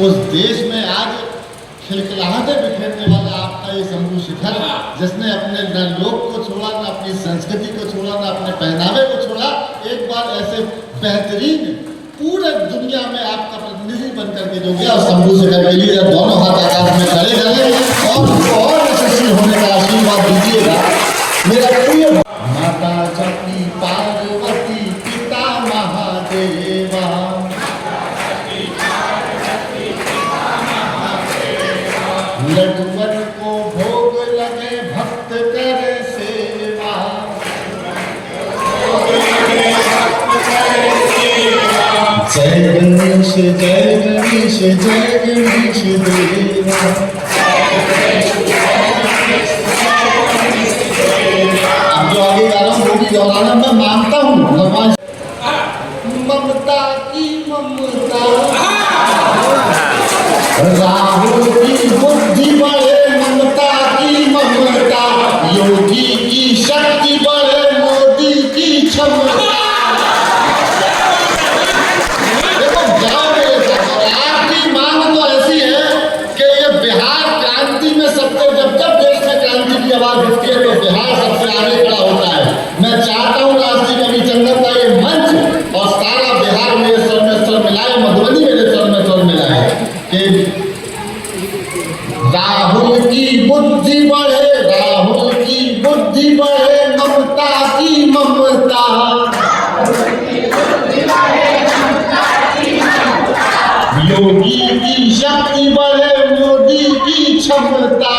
उस देश में आज खिलखिलाहटें बिखेरने वाला आपका ये शंभू शिखर, जिसने अपने न लोक को छोड़ा, न अपनी संस्कृति को छोड़ा, न अपने पहनावे को छोड़ा, एक बार ऐसे बेहतरीन पूरे दुनिया में आपका प्रतिनिधि बन करके जो गया, शंभू शिखर के लिए दोनों हाथ आकाश में खड़े करें और यशस्वी होने का आशीर्वाद दीजिएगा। मेरा प्रिय माता जपी पार्वती पिता महादेवा, लड्डुअन को भोग लगे भक्त करे सेवा, जय गणेश जय गणेश जय गणेश देवा। अब जो आगे गा रहा हूँ वो भी दोहराना मैं मानता हूँ। भगवान ममता की ममता, राहुल की बुद्धि बढ़े ममता की ममता, योगी की शक्ति बढ़े मोदी की क्षमता। देखो गाँव में आपकी मांग तो ऐसी है कि ये बिहार क्रांति में सबसे जब देश में क्रांति की आवाज उठती है तो बिहार सबसे आगे खड़ा होता है। मैं चाहता हूँ राष्ट्रीय रविचंद्रन का ये मंच और सारा बिहार मेरे सर में सर मिलाए, मधुबनी मेरे सर में सर मिलाए कि राहुल की बुद्धि बढ़े, राहुल की बुद्धि बढ़े ममता की ममता, योगी की शक्ति बढ़े मोदी की क्षमता।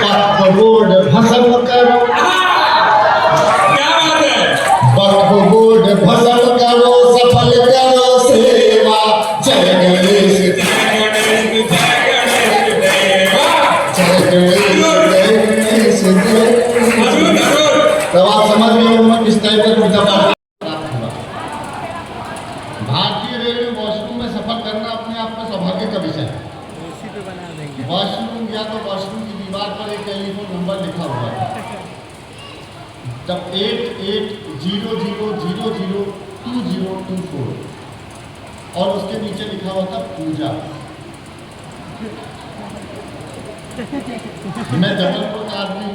वक्फ बोर्ड भस्म करो, वक्फ बोर्ड भस्म करो, सफल करो सेवा। जय गणेश जय गणेश तो आप समझ गए होंगे किस टाइप का पूजा पाठ। भारतीय रेलवे वॉशरूम में सफर करना अपने आप में सौभाग्य का विषय है। वॉशरूम या तो वॉशरूम की दीवार पर एक टेलीफोन नंबर लिखा हुआ है, तब 8800002024 और उसके नीचे लिखा हुआ था पूजा। मैं जबलपुर का आदमी,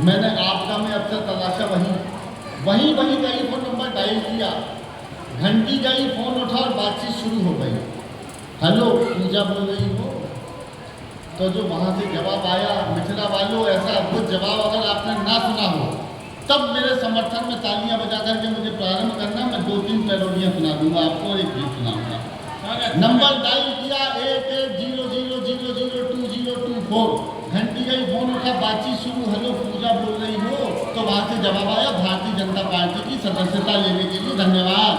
मैंने आपदा में अक्सर तलाशा वहीं टेलीफोन नंबर डायल किया, घंटी गई, फोन उठा और बातचीत शुरू हो गई। हेलो पूजा बोल रही हो? तो जो वहाँ से जवाब आया, मिथिला वालों ऐसा अद्भुत जवाब अगर आपने ना सुना हो तब मेरे समर्थन में तालियां बजा करके मुझे प्रारंभ करना। मैं 2-3 पैरोडियाँ सुना दूंगा आपको और एक गीत सुनाऊंगा। नंबर डायल किया 8800002024, घंटी गई, फोन उठा, बातचीत शुरू, हेलो पूजा बोल रही हो? तो वहाँ से जवाब आया, भारतीय जनता पार्टी की सदस्यता लेने के लिए धन्यवाद।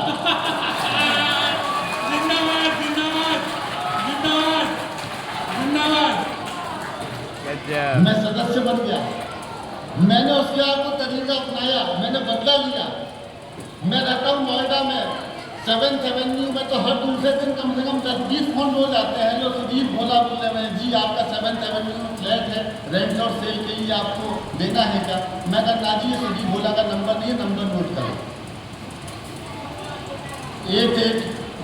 मैं सदस्य बन गया, मैंने उसके आपको तरीका अपनाया, मैंने बदला लिया। मैं रहता हूँ नोएडा में, 7th एवेन्यू में तो हर दूसरे दिन कम से कम 10-20 फोन रोज आते हैं। हेलो सुदीप भोला बोल रहे हैं जी, आपका 7th एवेन्यू में फ्लैट है, रेंट और सेल के लिए आपको देना है क्या? मैं कहता जी ये सुदीप भोला का नंबर नहीं है, नंबर नोट करो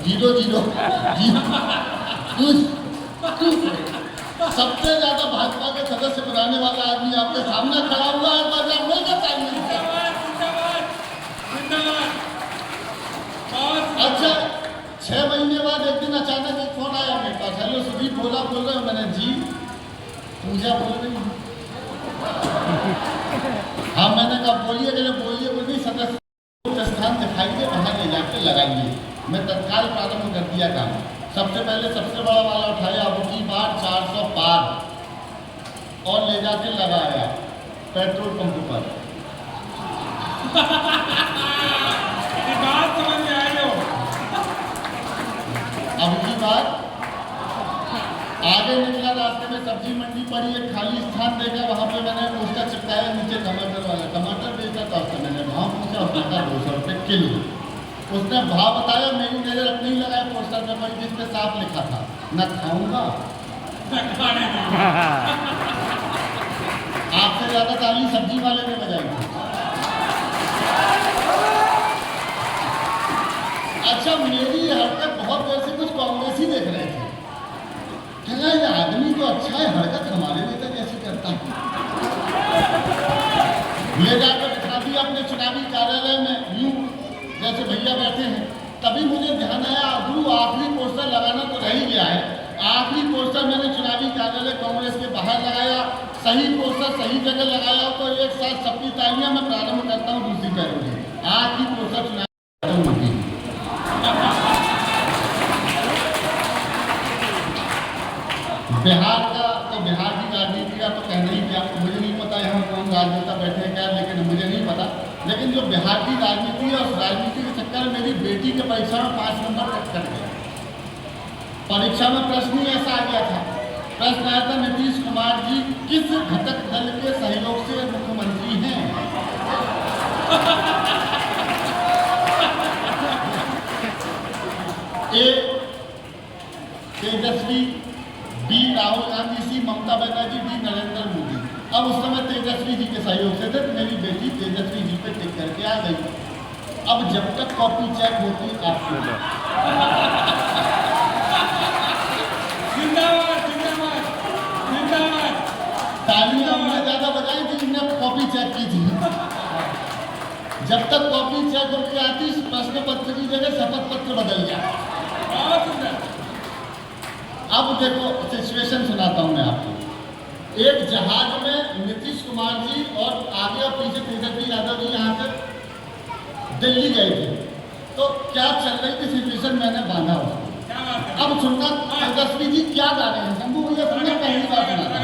8800 सबसे ज्यादा भाजपा के सदस्य बनाने वाला आदमी आपके सामने खड़ा हुआ है। अच्छा 6 महीने बाद एक दिन अचानक एक फोन आया मेरे पास, हेलो सुदीप भोला बोल रहे हो? मैंने जी पूजा बोल रही हूँ। हाँ मैंने कहा बोलिए, बोलिए सदस्य स्थान दिखाई दे, वहाँ ले जाके लगाइए। मैं तत्काल प्रारंभ कर दिया काम। सबसे पहले सबसे बड़ा वाला उठाया, अब की बार 400 पार और ले जाके लगाया पेट्रोल पंप पर। बात समझ में आई हो? अब की बार आगे निकला, रास्ते में सब्जी मंडी पड़ी, एक खाली स्थान देखा, वहाँ पे मैंने पोस्टर चिपकाया, नीचे टमाटर वाला, टमाटर बेचा था उससे मैंने भाव पूछा, उसने 200 रुपये किलो। उसने भाव बताया, मेरी नजर अपनी लगाया पोस्टर पे पड़ी जिसपे साफ लिखा था न खाऊंगा आपसे ज्यादा ताली सब्जी वाले ने बजाई थी। अच्छा, मेरी हरकत बहुत देर से कुछ कांग्रेसी देख रहे थे, कहना ये आदमी तो अच्छा है, हरकत हमारे नेता कैसे करता है। ले जाकर बिठा दिया अपने चुनावी कार्यालय में, यूं जैसे भैया बैठे हैं। तभी मुझे ध्यान आया, गुरु आखिरी पोस्टर लगाना तो रह ही गया है। आखिरी पोस्टर मैंने चुनावी कार्यालय कांग्रेस के बाहर लगाया, सही पोस्टर सही जगह लगाया तो एक साथ सबकी तालियां मैं प्रारंभ करता हूँ दूसरी पैरोडी। आखिरी पोस्टर चुनावी बिहार का, तो बिहार की राजनीति का तो कहना ही क्या, मुझे नहीं पता यहाँ कौन राजनेता बैठे हैं क्या, लेकिन मुझे नहीं पता। लेकिन जो बिहार की राजनीति है, उस राजनीति के चक्कर में मेरी बेटी के परीक्षा में 5 नंबर कट गया। परीक्षा में प्रश्न ही ऐसा आ गया था, प्रश्न आया था नीतीश कुमार जी किस घटक दल के सहयोग से मुख्यमंत्री हैं। ए तेजस्वी, बी राहुल गांधी, सी ममता बनर्जी, डी नरेंद्र मोदी। अब उस समय तेजस्वी जी के सहयोग से थे, मेरी बेटी तेजस्वी जी पे टिक करके आ गई। अब जब तक कॉपी चेक होती आपको तालियां हमने ज्यादा बजाई थी, हमने कॉपी चेक की थी। जब तक कॉपी चेक होकर आती, प्रश्न पत्र की जगह शपथ पत्र बदल गया। अब देखो सिचुएशन सुनाता हूं मैं आपको। एक जहाज में नीतीश कुमार जी और आगे और पीछे तेजस्वी यादव जी यहाँ से दिल्ली गए थे, तो क्या चल रही थी सिचुएशन मैंने बांधा उसको। अब सुनना तेजस्वी जी क्या गा रहे हैं, शंभू भैया सुनना, पहली बार सुना था।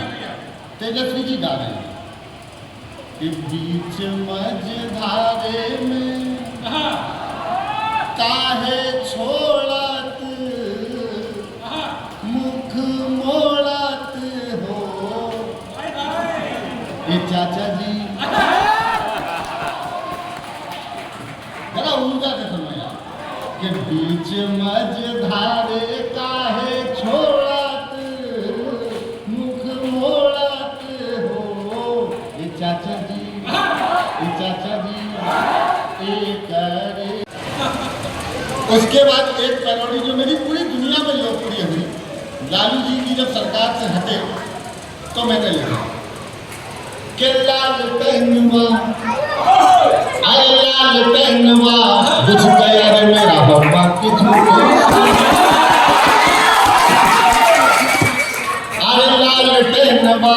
तेजस्वी जी गा रहे हैं कि बीच मझधारे में काहे छोड़त मुख मोड़त हो। ये चाचा जी जरा ऊर्जा से सुनो यार, कि बीच मझधारे काहे छोड़त मुख मोड़त हो। ये चाचा जी, ये चाचा जी एक करे। उसके बाद एक पैरोडी जो मेरी पूरी दुनिया में लोकप्रिय हुई, लालू जी की जब सरकार से हटे तो मैंने लिखा कि लाल पहनुआ, अरे लाल पहनुआ बुझ गया रे मेरा बब्बा की झूठे। अरे लाल पहनुआ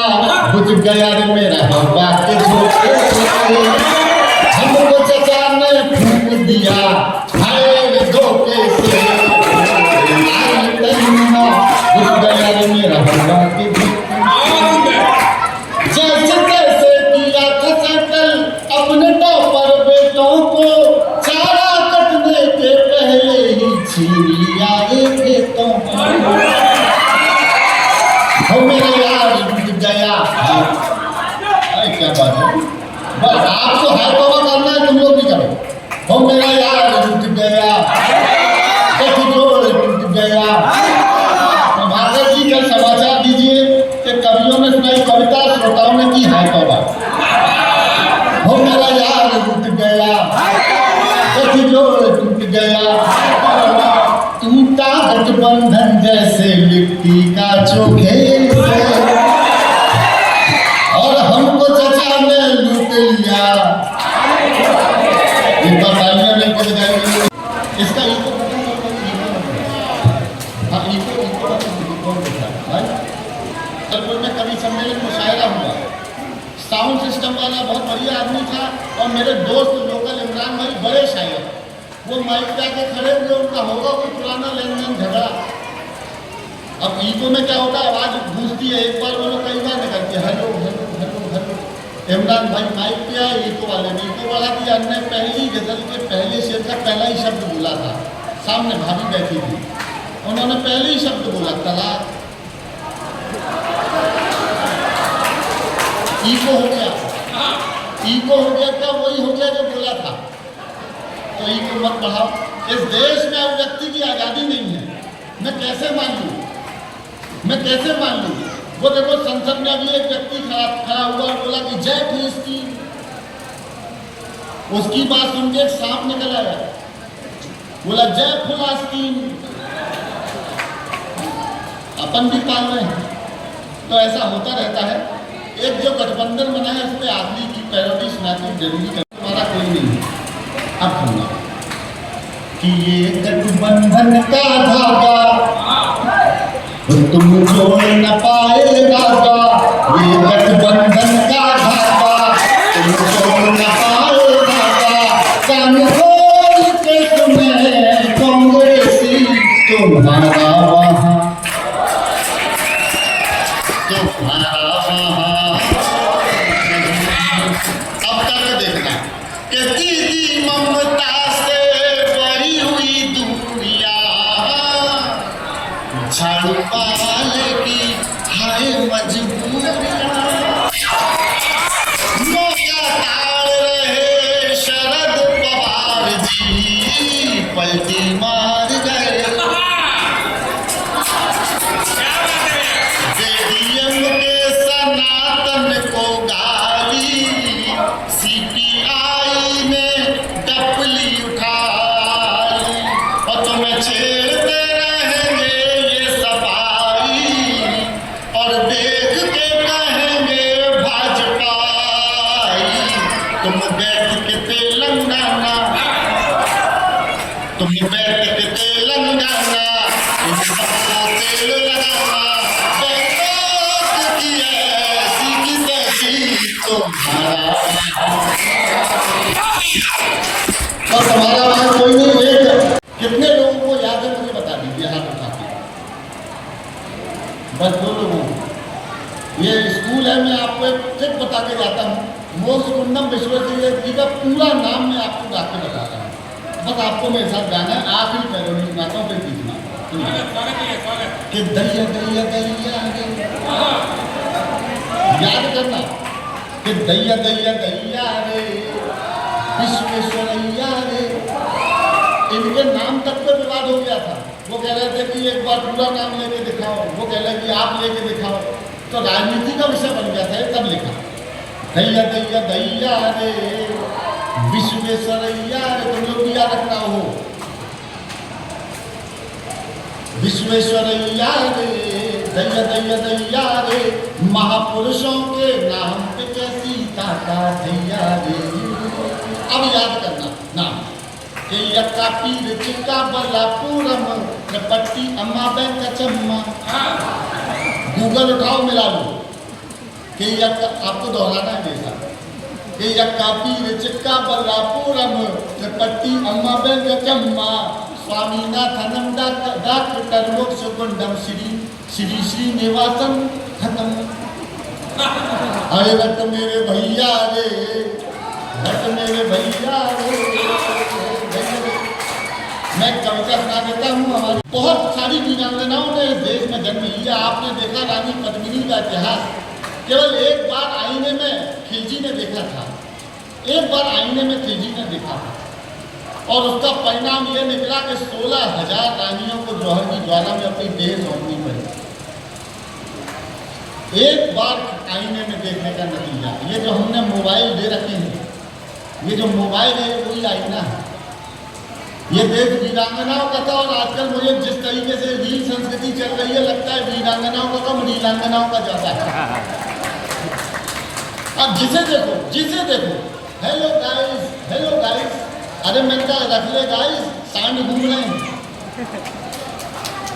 बुझ गया रे मेरा बब्बा के झूठे। हमको चचा ने फूंक दिया हाय धोखे से। लाल पहनुआ बुझ गया रे मेरा बब्बा के झूठे। जैसे कैसे किया था सेटल अपने टॉपर बेटों को, चारा कटने के पहले ही छीन लिया एक खेतों को। हो मेरा यार टूट गया। अरे क्या बात है, बस आपको हाय बाबा करना है, तुम लोग भी करो। हो मेरा यार टूट गया, कठोर टूट गया। भागवत जी कल समाचार दीजिए कि कवियों ने सुनाई कविता, श्रोताओं ने की हाय बाबा। हो मेरा यार टूट गया, कठोर टूट गया। टूटा गठबंधन जैसे मिट्टी का चोखे से, और हमको चचा ने लूट लिया। एक बार तालियां लेके बजाइए। इसका इको जबलपुर में कवि सम्मेलन मुशायरा हुआ। साउंड सिस्टम वाला बहुत बढ़िया आदमी था, और मेरे दोस्त लोकल इमरान भाई बड़े शायर, वो माइक पे आके खड़े हुए, उनका होगा कोई पुराना लेन देन झगड़ा। अब ईको में क्या होता है, आवाज गूंजती है, एक बार बोलो कई बार निकलती है, hello hello hello hello. Imran भाई माइक पे आए, ईको वाले ने ईको बढ़ा दिया। हमने पहली गजल के पहले शेर का पहला ही शब्द बोला था, सामने भाभी बैठी थी, उन्होंने पहले ही शब्द बोला तलाक। ईको हो गया, ईको हो गया, क्या वही हो गया जो बोला था। तो ईको मत बढ़ाओ। इस देश में अब व्यक्ति की आज़ादी नहीं है। मैं कैसे मान लूँ, मैं कैसे मान लूँ। वो देखो संसद में अभी एक व्यक्ति खड़ा हुआ और बोला कि जय फिलिस्तीन। उसकी बात सुन के एक सांप निकल आया, बोला जय फुलास्तीन। अपन भी पाल रहे हैं, तो ऐसा होता रहता है। एक जो गठबंधन बना है उसमें आदमी की पैरोडी सुनाती जरूरी कर, तुम्हारा कोई नहीं है। अब सुनना कि ये गठबंधन का धागा तुम जोड़ न पाए रागा, ये गठबंधन का धागा तुम जोड़ न पाए रागा, कान खोल के तुम्हें कांग्रेसी तुम्हारा वहाँ, तुम्हारा वहाँ। अब तक देखना कि दीदी ममता से बड़ी हुई दूरियां, झाड़ू वाले की हाय मजबूरियां, मौका टाल रहे शरद पवार जी, पलटी मार गए। जेडीएम के सनातन को गाली, सीपीआई ने डपली उठा ली, और तुम्हें छेड़ते रहेंगे ये सफाई, और देख के कहेंगे भाजपाई। तुम बैठ के तेलंगाना, तुम बैठ के तेलंगाना, तुम सबको तेल लगाना, बैठक की ऐसी की तैसी तुम्हारा, और तुम्हारा वहां कोई नहीं। एक कितने लोगों को याद है मुझे बता दीजिए हाथ उठा के, बस 2 लोगों को। ये स्कूल है, मैं आपको एक ट्रिक बता के जाता हूँ। मोक्षकुंडम विश्वेश्वरैया जी का पूरा नाम मैं आपको गा के बताता हूँ, बस आपको मेरे साथ गाना है। आखिरी पैरोडी सुनाता हूँ, फिर बीच में कि दैया दैया दैया रे, याद करना कि दैया दैया दैया रे विश्वेश्वरैया रे। इनके नाम तक पर विवाद हो गया था। वो कह रहे थे कि एक बार पूरा नाम लेके दिखाओ, वो कह रहे कि आप लेके दिखाओ, तो राजनीति का विषय बन गया था। तब लिखा दैया दैया दैया रे विश्वेश्वरैया रे। तुम लोग भी याद रखना हो, विश्वेश्वरैया रे दैया दैया दैया रे, महापुरुषों के नाम पे कैसी ताका दैया रे। अब याद करना नाम कि यक्का पीर चिक्का बल्लापुरम पट्टी अम्मा बैंक चम्मा। गूगल उठाओ मिला लो कि यक्का, आपको दोहराना है मेरे साथ, कि यक्का पीर चिक्का बल्लापुरम पट्टी अम्मा बैंक चम्मा, स्वामीनाथनम डॉक्टर मोक्षकुंडम श्री श्री श्रीनिवासन खत्म। अरे रट मेरे भैया रे, रट मेरे भैया रे। मैं कविता सुना देता हूँ। हमारी बहुत सारी वीरांगनाओं ने इस देश में जन्म लिया। आपने देखा रानी पद्मिनी का इतिहास, केवल एक बार आईने में खिलजी ने देखा था, एक बार आईने में खिलजी ने देखा था, और उसका परिणाम यह निकला कि 16,000 रानियों को जौहर की ज्वाला में अपनी देह सौंपनी पड़ी। एक बार आईने में देखने का नतीजा। ये जो हमने मोबाइल दे रखे हैं, ये जो मोबाइल है वही आईना है। ये देश वीरांगनाओं का था, और आजकल मुझे जिस तरीके से रील संस्कृति चल रही है, लगता है वीरांगनाओं का कम रीलांगनाओं का ज्यादा है। अब जिसे देखो हेलो गाइस, हेलो गाइस। अरे मैंने कहा रख ले गाइस, सांड घूम रहे हैं।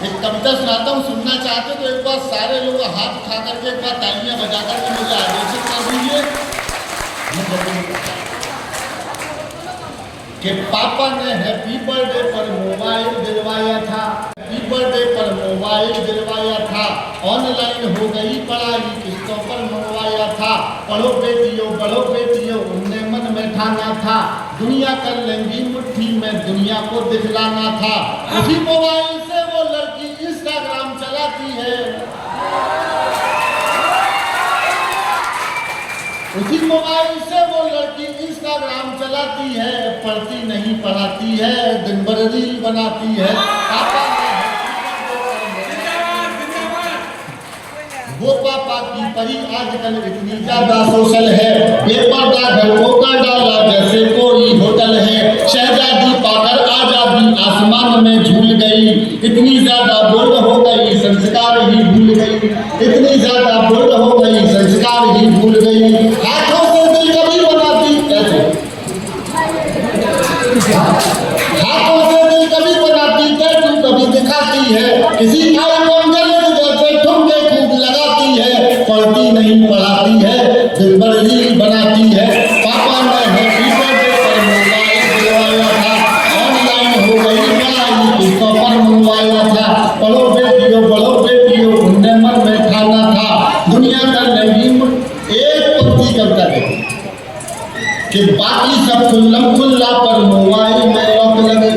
एक कविता सुनाता हूँ, सुनना चाहते तो एक बार सारे लोग हाथ उठा करके एक बार तालियां बजा करके मुझे आदेशित कर दीजिए कि पापा ने हैप्पी बर्थडे पर मोबाइल दिलवाया था, हैप्पी बर्थडे पर मोबाइल दिलवाया था, ऑनलाइन हो गई पढ़ाई किस्तों पर मंगवाया था, पढ़ो बेटियों उनने मन में ठाना था, दुनिया कर लेंगी मुट्ठी में दुनिया को दिखलाना था। उसी मोबाइल से वो लड़की इंस्टाग्राम चलाती है, उसी मोबाइल से वो लड़की इंस्टाग्राम चलाती है, पढ़ती नहीं पढ़ाती है, दिन भर रील बनाती है। वो पापा की परी आजकल इतनी ज्यादा सोशल है, बेपर्दा घरों का डाला जैसे कोई होटल है, शहजादी पाकर आजादी आसमान में झूल गई, इतनी ज्यादा बोल्ड हो गई संस्कार ही भूल गई, इतनी ज्यादा बोल्ड हो गई संस्कार ही भूल गई। हाथों से दिल कभी बनाती कैसे, हाथों से दिल कभी बनाती टैटू कभी दिखाती है, किसी भाई को अंदर जैसे ठुमके खूब लगाती है, पढ़ती नहीं पढ़ाती है दिल बड़ी बनाती है। पापा ने हैप्पी बर्थडे पर मोबाइल दिलवाया था, ऑनलाइन हो गई पढ़ाई किसको पर मंगवाया था। पढ़ो बेटियों उनने मन में ठाना था, दुनिया का नहीं एक पंक्ति कविता देखी कि बाकी सब खुल्लम खुल्ला पर मोबाइल में लॉक लगे।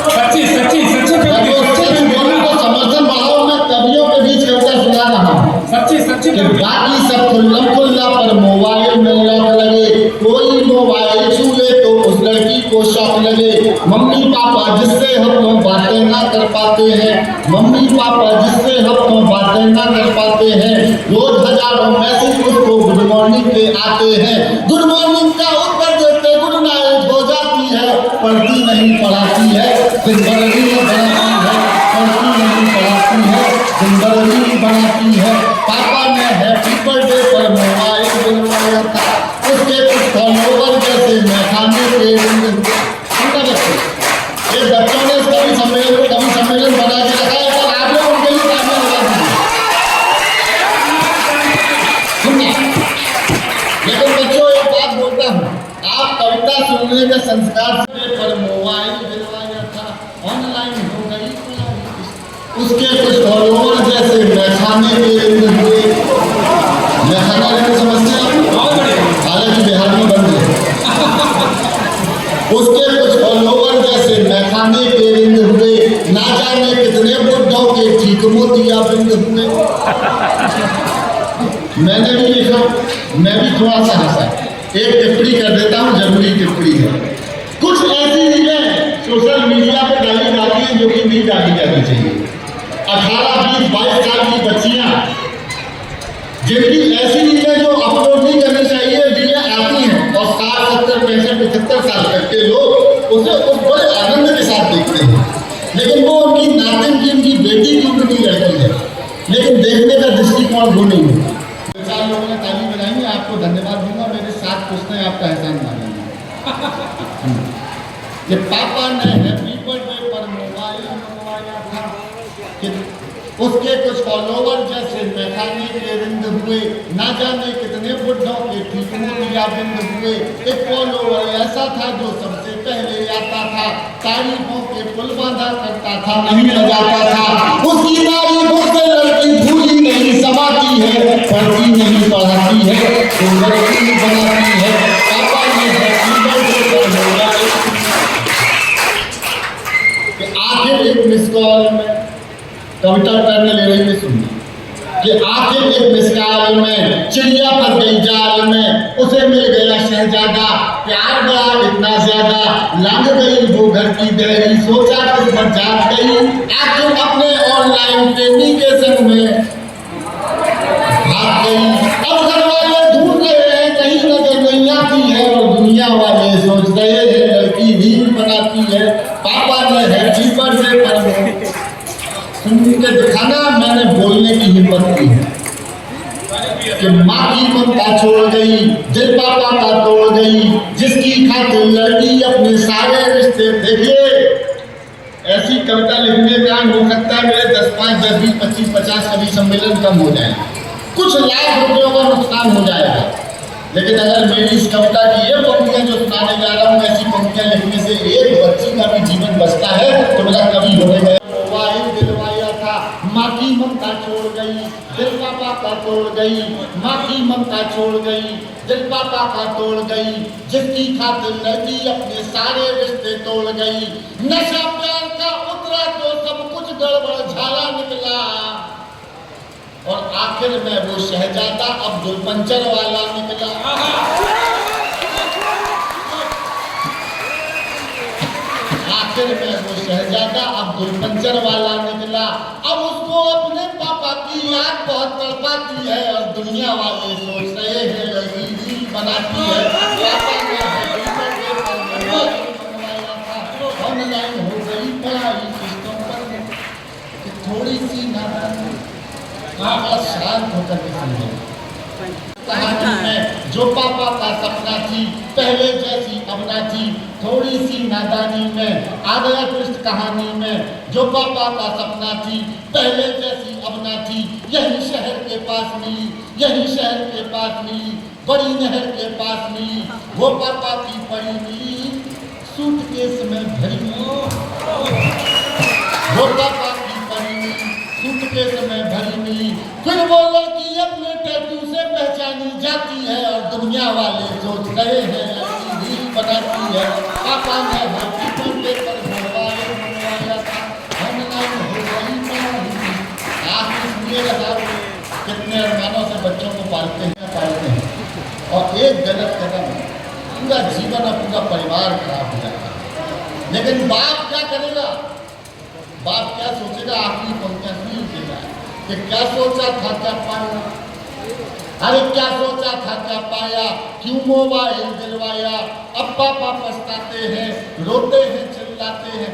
सच्ची सच्ची सच्ची समर्थन बढ़ाओ, मैं कवियों के बीच कविता सुना रहा हूँ। सच्ची सच्ची कि बाकी सब खुल्लम खुल्ला पर मोबाइल में लॉक लगे, कोई मोबाइल छू ले तो उस लड़की को शौक लगे। मम्मी पापा जिससे हम लोग बातें ना कर पाते हैं, मम्मी पापा जिससे हम लोग बातें ना कर पाते हैं, रोज हजारों मैसेज उसको गुड मॉर्निंग के आते हैं। गुड मॉर्निंग का उत्तर देते गुड नाइट हो जाती है, पढ़ती नहीं पढ़ाती है जिंदगी बनाती है, पढ़ती नहीं पढ़ाती है जिंदगी बनाती है। पापा ने हैप्पी बर्थडे पर मोबाइल दिलवाया था, उसके कुछ फॉलोवर जैसे मैं खाने के ये बच्चों ने कभी सम्मेलन बना के रखा है, पर आप लोग उनके लिए काम लगा दीजिए। लेकिन बच्चों एक बात बोलता हूँ, आप कविता सुनने के संस्कार पर मोबाइल दिलवाया था, ऑनलाइन हो गई उसके कुछ फॉलोवर जैसे मैखाने के हुए। मैखाना लेने समझते हैं आप, हालांकि बिहार में बंद है। उसके कुछ फॉलोवर जैसे मैखाने के रिंद हुए, ना जाने कितने बुड्ढों के ठीक मोतिया बिंद हुए। मैंने भी लिखा, मैं भी थोड़ा सा हंसा, एक टिप्पणी कर देता हूँ, जरूरी टिप्पणी है। कुछ ऐसी रीलें सोशल मीडिया पर डाली जाती हैं जो कि नहीं डाली जानी चाहिए। 18, 20, 22 साल की बच्चियां जिनकी ऐसी रीलें जो अपलोड नहीं करनी चाहिए रीलें आती हैं, और 60, 70, 65, 75 साल तक के लोग उसे बड़े आनंद के साथ देखते हैं। लेकिन वो उनकी नातिन की, उनकी बेटी की, उनकी लड़की है, लेकिन देखने का दृष्टिकोण वो नहीं है। 4 लोगों ने ताली बजाई, आपको धन्यवाद दूंगा, मेरे 7 पुश्तें आपका एहसान मानेंगे। कि पापा ने हैप्पी बर्थडे पर मोबाइल मंगवाया था, कि उसके कुछ फॉलोवर जैसे मैखाने के रिंद हुए, ना जाने कितने बुड्ढों के ठीक मोतिया बिंद हुए। एक फॉलोवर ऐसा था जो सबसे पहले आता था, तारीफों के पुल बांधा करता था, नहीं लगाता था। उसकी तारीफों से लड़की भूली नहीं समाती है, पढ़ती नहीं पढ़ाती है जिंदगी बनाती है। पापा ने हैप्पी बर्थडे पर मोबाइल। आखिर एक मिस कॉल में कविता करने ले रही है, सुनिए कि आखिर एक मिस कॉल में चिड़िया फंस गई जाल में, उसे मिल गया शहजादा, प्यार बड़ा इतना ज्यादा, लंघ गई वो घर की डेयरी, सोचा किस्मत जाग गई, आखिर अपने ऑनलाइन प्रेमी के संग में भाग गई। अब घर वाले ढूंढ रहे हैं कहीं नजर नहीं आती है, और दुनिया वाले सोच रहे हैं लड़की रील बनाती है। पापा ने हैप्पी बर्थडे पर सुन के दिखाना, मैंने बोलने की हिम्मत की है कि माँ की ममता छोड़ गई, दिल पापा का तोड़ गई, जिसकी खातिर लड़की अपने सारे रिश्ते। देखिए ऐसी कविता लिखने का हो सकता है मेरे 10, 5, 10, 20, 25, 50 कभी सम्मेलन कम हो जाए, कुछ लाख रुपयों का नुकसान हो जाएगा। लेकिन अगर मेरी इस कविता की ये पंक्तियां जो सुनाने जा रहा हूँ, ऐसी पंक्तियां लिखने से एक बच्ची का भी जीवन बचता है, तो मेरा कवि होने गया। मोबाइल दिलवाया था, माँ की ममता छोड़ गई, दिल पापा का तोड़ गई, माँ की ममता छोड़ गई, दिल पापा का तोड़ गई, जिसकी खातिर लड़की अपने सारे रिश्ते तोड़ गई। नशा प्यार का उतरा तो सब कुछ गड़बड़ झाला निकला, और आखिर में वो शहजादा अब्दुल पंचर वाला निकला। आखिर में वो शहजादा अब्दुल पंचर वाला निकला। अब उसको अपने पापा की याद बहुत तड़पाती है, और दुनिया वाले सोच रहे हैं लड़की रील बनाती है। बड़ा शांत होकर के समझे। कहानी में जो पापा का सपना थी, पहले जैसी अब ना थी, थोड़ी सी नादानी में आ गया ट्विस्ट कहानी में। जो पापा का सपना थी, पहले जैसी अब ना थी, यही शहर के पास मिली, यही शहर के पास मिली, बड़ी नहर के पास मिली, वो पापा की पड़ी मिली, सूटकेस में भरी मिली, वो पापा की पड़ी मिली, सूटकेस में भरी मिली। फिर वो लड़की अपने टैटू से पहचानी जाती है और दुनिया वाले सोच रहे हैं लड़की रील बनाती है। पापा ने हैप्पी बर्थडे पर बनवाया था, ऑनलाइन हो गई पढ़ाई। आखिर सुनिए लगा कितने अरमानों से बच्चों को पालते हैं और एक गलत कदम पूरा जीवन और पूरा परिवार खराब हो जाता है। लेकिन बाप क्या करेगा? बाप क्या सोचेगा? आखिरी पंक्तियां सुन देगा कि क्या सोचा था क्या पाया, अरे क्या सोचा था क्या पाया, क्यों मोबाइल दिलवाया, अब पापा पछताते हैं, रोते हैं, चिल्लाते हैं।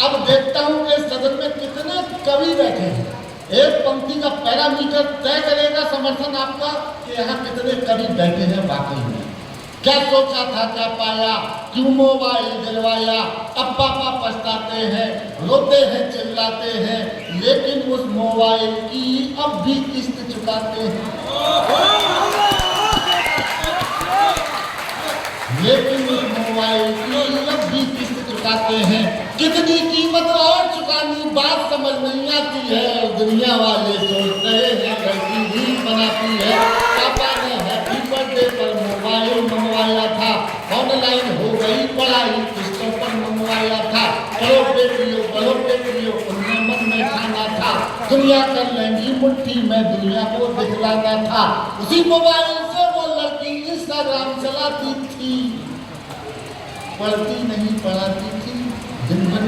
अब देखता हूं कि सदन में कितने कवि बैठे हैं। एक पंक्ति का पैरामीटर तय करेगा समर्थन आपका कि यहाँ कितने कवि बैठे हैं वाकई में। क्या सोचा था क्या पाया, क्यों मोबाइल दिलवाया, अब पापा पछताते हैं, रोते हैं, चिल्लाते हैं, लेकिन उस मोबाइल की अब भी किस्त चुकाते हैं, लेकिन उस मोबाइल की अब भी किस्त चुकाते हैं। कितनी कीमत और चुकानी बात समझ नहीं आती है। दुनिया वाले सोच रहे हैं लड़की रील बनाती है। पापा ने हैप्पी बर्थडे पर मोबाइल मंगवाया था, ऑनलाइन हो गई पढ़ाई, किस्तों पर मंगवाया था। बड़ो बेटियों उन्हें मन में खाना था, दुनिया कर लेंगी मुट्ठी में, दुनिया को दिखलाना था। उसी मोबाइल से वो लड़की इंस्टाग्राम चलाती थी, पढ़ती नहीं पढ़ाती थी, दिन भर